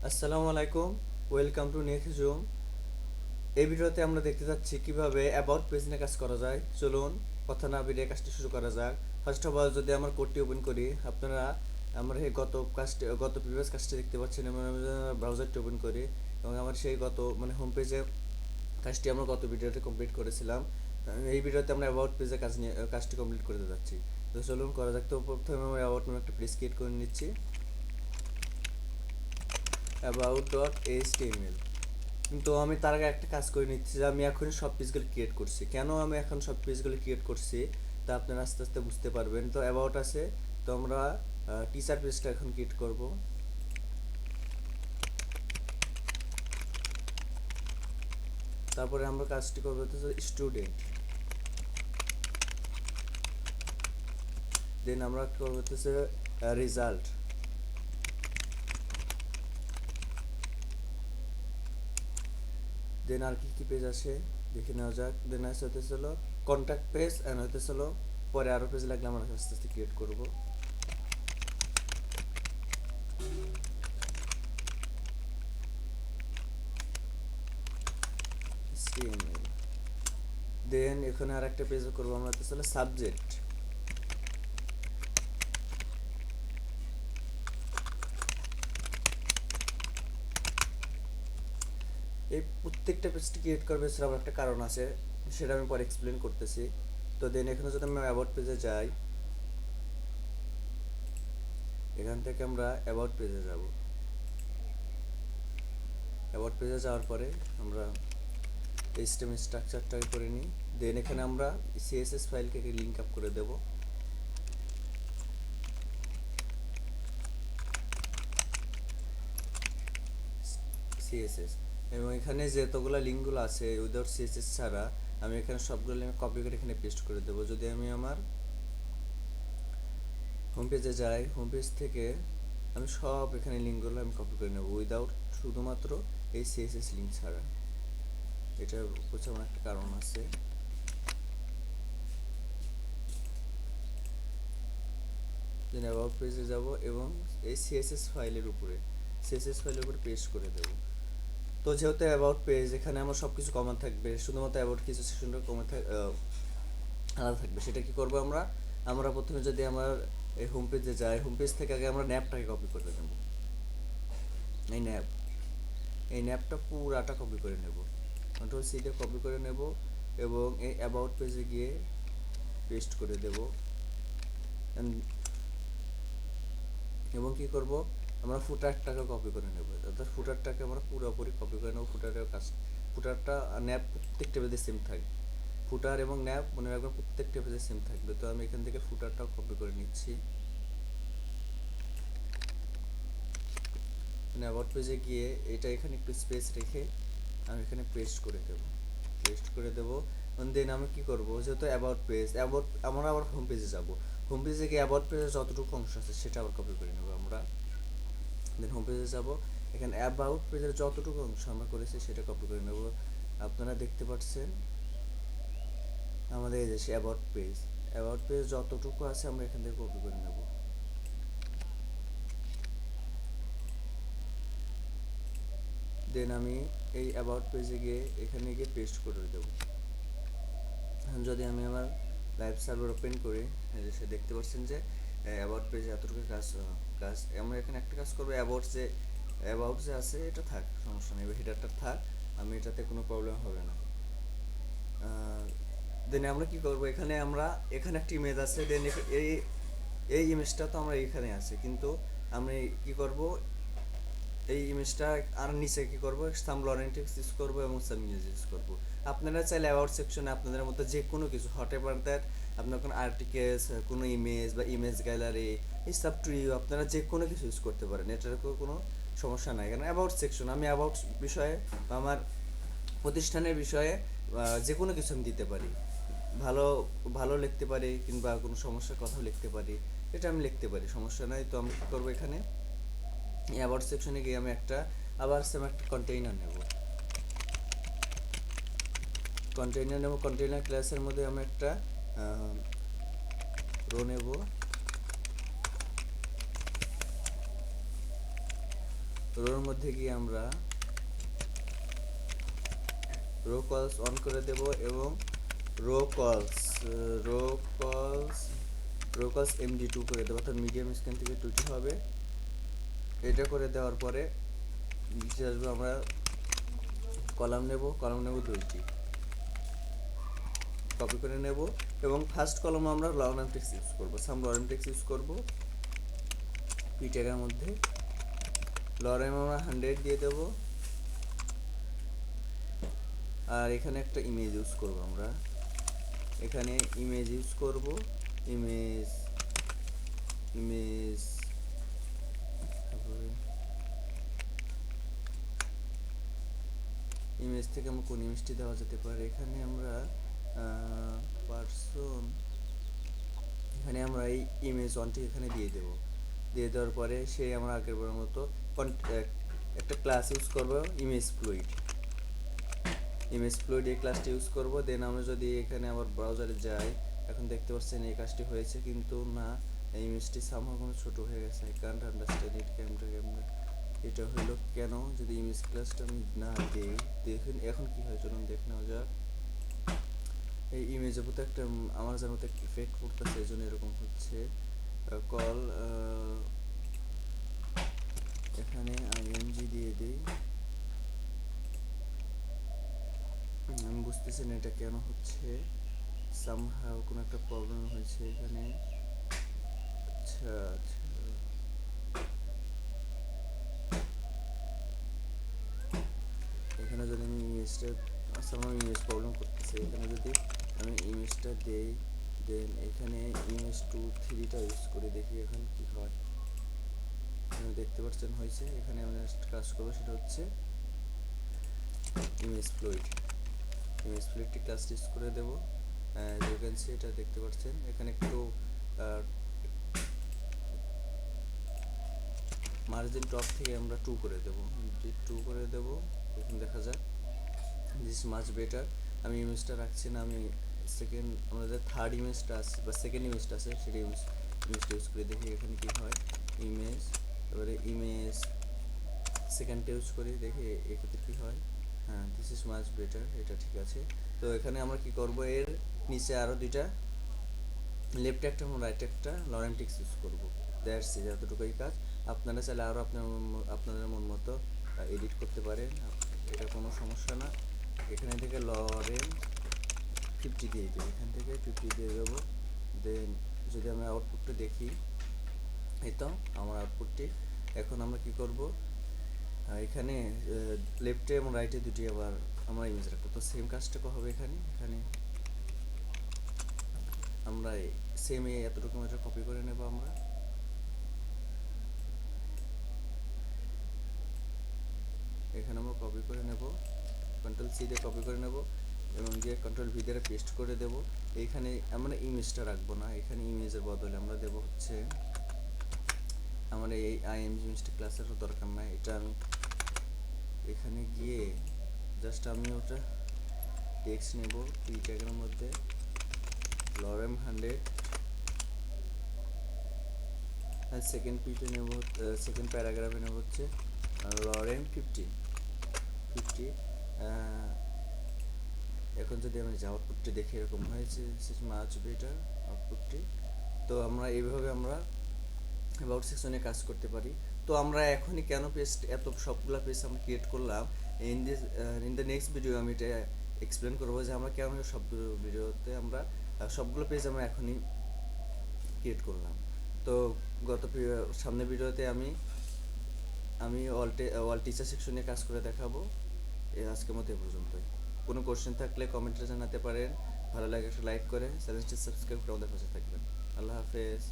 আসসালামু আলাইকুম, welcome to next zoom. এই ভিডিওতে আমরা দেখতে যাচ্ছি কিভাবে অ্যাবাউট পেজ নিয়ে কাজ করা যায়। চলুন কথা না বেরিয়ে কাজটি শুরু করা যাক। ফার্স্ট অফ অল যদি আমার কোডটি ওপেন করি, আপনারা আমার এই গত প্রিভিয়াস কাজটি দেখতে পাচ্ছেন এবং আমি যদি আমার ব্রাউজারটি ওপেন করি এবং আমার সেই হোম পেজে কাজটি আমরা গত ভিডিওতে কমপ্লিট করেছিলাম। এই ভিডিওতে আমরা অ্যাবাউট পেজে কাজটি কমপ্লিট করতে যাচ্ছি। তো চলুন করা যাক। তো প্রথমে আমরা অ্যাবাউট নামে একটা পেজ ক্রিয়েট করে নিচ্ছি, about.html। কিন্তু আমি তার আগে একটা কাজ করে নিচ্ছি যে আমি এখন সব পেজগুলো ক্রিয়েট করছি। কেন আমি এখন সব পেজগুলো ক্রিয়েট করছি তা আপনারা আস্তে আস্তে বুঝতে পারবেন। তো অ্যাবাউট আছে, তো আমরা টিচার পেজটা এখন ক্রিয়েট করব। তারপরে আমরা কাজটি করবো হচ্ছে স্টুডেন্ট, দেন আমরা করবো হচ্ছে রেজাল্ট, দেন আর কি কি পেজ আসে দেখে নেওয়া যাক। দেন আছে হতেছিল কন্ট্যাক্ট পেজ অ্যান্ড হতেছিল পরে আরও পেজ লাগলে আমরা আস্তে আস্তে ক্রিয়েট করবো। HTML, দেন এখানে আর একটা পেজ করবো আমরা হতেছিল সাবজেক্ট। এই প্রত্যেকটা পেজটি ক্রিয়েট করবে সেটা আমার একটা কারণ আছে, সেটা আমি পরে এক্সপ্লেন করতেছি। তো দেন এখানে যদি আমরা অ্যাবাউট পেজে যাই, এখান থেকে আমরা অ্যাবাউট পেজে যাব। অ্যাবাউট পেজে যাওয়ার পরে আমরা এইচটিএমএল স্ট্রাকচারটা করে নিই। দেন এখানে আমরা সিএসএস ফাইলকে লিঙ্ক আপ করে দেব। সিএসএস, এবং এখানে যতগুলো লিঙ্কগুলো আছে উইদাউট সিএসএস ছাড়া আমি এখানে সবগুলো লিঙ্ক কপি করে এখানে পেস্ট করে দেবো। যদি আমি আমার হোম পেজে যাই, হোম পেজ থেকে আমি সব এখানে লিঙ্কগুলো আমি কপি করে নেব উইদাউট, শুধুমাত্র এই সিএসএস লিঙ্ক ছাড়া। এটার হচ্ছে আমার একটা কারণ আছে। দেন অ্যাবাউট পেজে যাব এবং এই সিএসএস ফাইলের উপরে পেস্ট করে দেব। তো যেহেতু অ্যাবাউট পেজ, এখানে আমার সব কিছু কমন থাকবে, শুধুমাত্র অ্যাবাউট কিছু সেকশনটা আলাদা থাকবে। সেটা কি করবো আমরা, আমরা প্রথমে যদি আমার এই হোম পেজে যাই, হোম পেজ থেকে আগে আমরা ন্যাপটাকে কপি করে নেব। এই ন্যাপ, এই ন্যাপটা পুরাটা কপি করে নেব, কন্ট্রোল সি দিয়ে কপি করে নেব এবং এই অ্যাবাউট পেজে গিয়ে পেস্ট করে দেব। এবং কি করব, আমরা ফুটারটাকে কপি করে নেব, অর্থাৎ ফুটারটাকে আমরা পুরোপুরি কপি করে নেব। ফুটারটা ন্যাপ প্রত্যেকটা পেজে সেম থাকবে। ফুটার এবং ন্যাপ মনে রাখবেন প্রত্যেকটা পেজে সেম থাকবে। তো আমি এখান থেকে ফুটারটাও কপি করে নিচ্ছি। অ্যাবাউট পেজে গিয়ে এটা এখানে একটু স্পেস রেখে আমি এখানে পেস্ট করে দেবো। দেন আমি কি করব, যেহেতু অ্যাবাউট পেজ, আমরা আবার হোম পেজে যাব। হোম পেজে গিয়ে অ্যাবাউট পেজে যতটুকু অংশ আছে সেটা আবার কপি করে নেব আমরা। দেন হোম পেজে যাব, এখানে অ্যাবাউট পেজের যতটুকু অংশ আমরা করেছি সেটা কপি করে নেব। আপনারা দেখতে পাচ্ছেন আমাদের এই যে অ্যাবাউট পেজ যতটুকু আছে আমরা এখান থেকে কপি করে নেব। দেন আমি এই অ্যাবাউট পেজে গিয়ে এখানে গিয়ে পেস্ট করে দেব। যদি আমি আমার লাইভ সার্ভার ওপেন করি, সে দেখতে পাচ্ছেন যে অ্যাবাউট পেজে এতটুকু কাজ আমরা এখানে একটা কাজ করবো। অ্যাবাউট যে আছে এটা থাক, সমস্যা নেই, হেডারটা থাক, আমি এটাতে কোনো প্রবলেম হবে না। দেন আমরা কি করব, এখানে একটা ইমেজ আছে। দেন এই এই ইমেজটা তো আমরা এখানে আছে, কিন্তু আমি কি করব, এই ইমেজটা আর নিচে কি করব, সাম লরেন্টিক্স ইউজ করব এবং সাম ইমেজ ইউজ করব। আপনারা চাইলে অ্যাবাউট সেকশনে আপনাদের মধ্যে যে কোনো কিছু হট এভার দ্যাট, আপনার কোনো আর্টিকেলস, কোনো ইমেজ বা ইমেজ গ্যালারি, এই সাব টু ইউ, আপনারা যে কোনো কিছু ইউজ করতে পারেন, এটার কোনো সমস্যা নাই। কারণ অ্যাবাউট সেকশন, আমি অ্যাবাউট বিষয়ে বা আমার প্রতিষ্ঠানের বিষয়ে যে কোনো কিছু আমি দিতে পারি। ভালো ভালো লিখতে পারি কিংবা কোনো সমস্যার কথাও লিখতে পারি, এটা আমি লিখতে পারি, সমস্যা নাই। তো আমি কী করবো, এখানে অ্যাবাউট সেকশনে গিয়ে আমি একটা কন্টেইনার নেব। কন্টেইনার ক্লাসের মধ্যে আমি একটা রো নেব। রোর মধ্যে গিয়ে আমরা রো কলস অন করে দেব এবং রো কলস রো কলস রো কলস MD2 করে দেবো, অর্থাৎ মিডিয়াম স্ক্যান থেকে 2টি হবে। এটা করে দেওয়ার পরে নিচে আসবো, আমরা কলাম নেব 2টি কপি করে নেব এবং ফার্স্ট কলাম আমরা লরেম টেক্সট ইউজ করব, সাম লরেম টেক্সট ইউজ করব। পি ট্যাগের মধ্যে লরেম আমরা 100 দিয়ে দেব, আর এখানে একটা ইমেজ ইউজ করব, আমরা এখানে ইমেজ ইউজ করব, ইমেজ ইমেজ ইমেজ থেকে আমরা কোন ইমেজটি দেওয়া যেতে পারে, এখানে আমরা পারসন, এখানে আমরা এই ইমেজ ওয়ানটি এখানে দিয়ে দেব। দিয়ে দেওয়ার পরে সেই আমরা আগের বারের মতো একটা ক্লাস ইউজ করব, ইমেজ ফ্লুইড এই ক্লাসটি ইউজ করব। দেন আমরা যদি এখানে আবার ব্রাউজারে যাই, এখন দেখতে পাচ্ছেন এই কাজটি হয়েছে, কিন্তু না, এই ইমেজটি সামহাও কোনো ছোটো হয়ে গেছে। I can't understand it, camera এটা হলো কেন, যদি ইমেজ ক্লাসটা আমি না দিই, দেখুন এখন কি হয়, চলুন দেখে নেওয়া যাক। এই ইমেজের মতো একটা আমার জানার মতো একটা ইফেক্ট পড়তেছে, এই জন্য এরকম হচ্ছে। কল এখানে IMG দিয়ে দিই, আমি বুঝতেছি না এটা কেন হচ্ছে, সামহাও কোনো একটা প্রবলেম হয়েছে এখানে। আচ্ছা আচ্ছা, এখানে যদি আমি ইমেজটা, আচ্ছা আমার ইমেজ প্রবলেম করতেছে, এখানে যদি আমি ইমেজটা দেই, দেন এখানে ইমেজ 2-3টা ইউজ করে দেখি এখন কি হয়। এখানে দেখতে পাচ্ছেন হয়েছে। এখানে আমি নেক্সট কাজ করবো, সেটা হচ্ছে ইমেজ ফ্লুইডটি ক্লাস ইউজ করে দেবো। ভ্যাকেন্সি এটা দেখতে পাচ্ছেন, এখানে একটু মার্জিন টপ থেকে আমরা 2 করে দেবো, 2 করে দেবো। এখন দেখা যাক, দিস মাচ বেটার। আমি ইমেজটা রাখছি না, আমি সেকেন্ড আমাদের থার্ড ইমেজটা আছে বা সেকেন্ড ইমেজটা আছে, সেটা ইমেজটা ইউজ করে দেখি এখানে কি হয়। ইমেজ, এবারে ইমেজ সেকেন্ডটা ইউজ করি, দেখি এক্ষেত্রে কি হয়। হ্যাঁ, দিস ইজ মাচ বেটার, এটা ঠিক আছে। তো এখানে আমরা কি করব, এর নিচে আরও 2টা, লেফট একটা এবং রাইট একটা লরেম টেক্সট ইউজ করব। দ্যাটস ইট, এতটুকুই কাজ। আপনারা চাইলে আরও আপনাদের মন মতো এডিট করতে পারেন, এটা কোনো সমস্যা না। এখানে থেকে লরেম 50 দিয়ে দেবো, এখান থেকে 50 দিয়ে দেবো। দেন যদি আমরা আউটপুটটা দেখি, এই তো আমার আউটপুটটি। এখন আমরা কি করব, এখানে লেফটে এবং রাইটে 2টি আবার আমরা ইমেজ রাখবো। তো সেম কাজটা হবে এখানে আমরা সেম এতটুকু এটা কপি করে নেব, আমরা এখানে আমরা কপি করে নেব, কন্ট্রোল সি দিয়ে কপি করে নেব এবং গিয়ে কন্ট্রোল ভি দিয়ে পেস্ট করে দেব। এইখানে আমরা ইমেজটা রাখবো না, এখানে ইমেজের বদলে আমরা দেব হচ্ছে, আমার এই IMG ইমেজটা ক্লাসেরও দরকার নাই, এটা আমি এখানে গিয়ে জাস্ট আমি ওটা টেক্সট নেব, পি ট্যাগের মধ্যে লরেম 100, আর সেকেন্ড পিতে নেব, সেকেন্ড প্যারাগ্রাফে নেব হচ্ছে লরেম 50। এখন যদি আমি যে আউটপুটটি দেখি, এরকম হয়েছে, মাচ বেটার আউটপুটটি। তো আমরা এইভাবে আমরা অ্যাবাউট সেকশনে কাজ করতে পারি। তো আমরা এখনই কেন পেজ, এত সবগুলো পেজ আমরা ক্রিয়েট করলাম, ইন দ্য নেক্সট ভিডিও আমি এটা এক্সপ্লেন করবো যে আমরা কেন সবগুলো ভিডিওতে আমরা সবগুলো পেজ আমরা এখনই ক্রিয়েট করলাম। তো সামনের ভিডিওতে আমি অল টিচার সেকশনে কাজ করে দেখাবো। আজকের মতো এ পর্যন্তই। কোনো কোশ্চেন থাকলে কমেন্টে জানাতে পারেন। ভালো লাগে একটা লাইক করে চ্যানেলটি সাবস্ক্রাইব করে আমাদের পাশে থাকবেন। আল্লাহ হাফেজ।